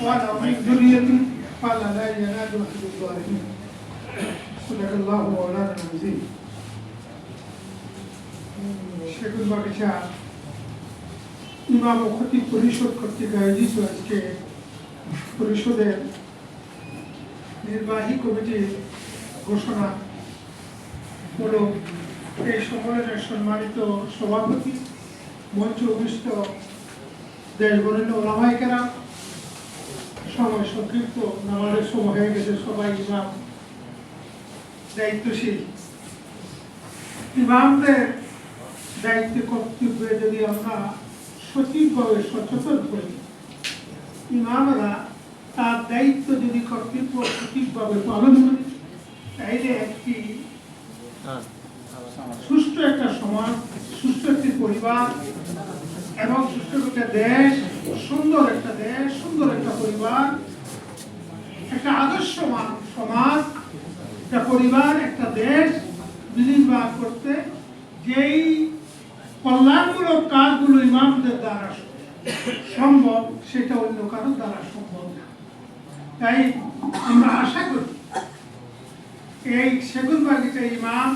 وأنا ومن ذريتي قال لا ينال أحد الظالمين صدق الله مولانا العظيم সেগুন বাগিচা ইমাম ও খতিব পরিষদ কর্তৃক আয়োজিত আজকে পরিষদের নির্বাহী কমিটির ঘোষণা হল এই সম্মেলনের সম্মানিত সভাপতি মঞ্চ উপস্থিত দেশ বরেণ্য ওলামায়ে কেরাম, সময় সংক্ষিপ্ত, নামাজের সময় হয়ে গেছে, সবাই ইমাম দায়িত্বশীল। ইমামদের দায়িত্ব কর্তব্যে যদি আমরা সঠিকভাবে সচেতন করি, ইমামরা তার দায়িত্ব যদি কর্তব্য সঠিকভাবে পালন করি, তাইলে একটি সুষ্ঠু একটা সমাজ, সুষ্ঠু একটি পরিবার এবং সুষ্ঠু একটা দেশ, সুন্দর একটা পরিবার, একটা আদর্শ সমাজ, একটা পরিবার, একটা দেশ বিনির্মাণ করতে যেই কল্যাণমূলক কাজগুলো ইমামদের দ্বারা সম্ভব, সেটা অন্য কারোর দ্বারা সম্ভব না। তাই আমরা আশা করি এই সেগুনবাগিচা ইমাম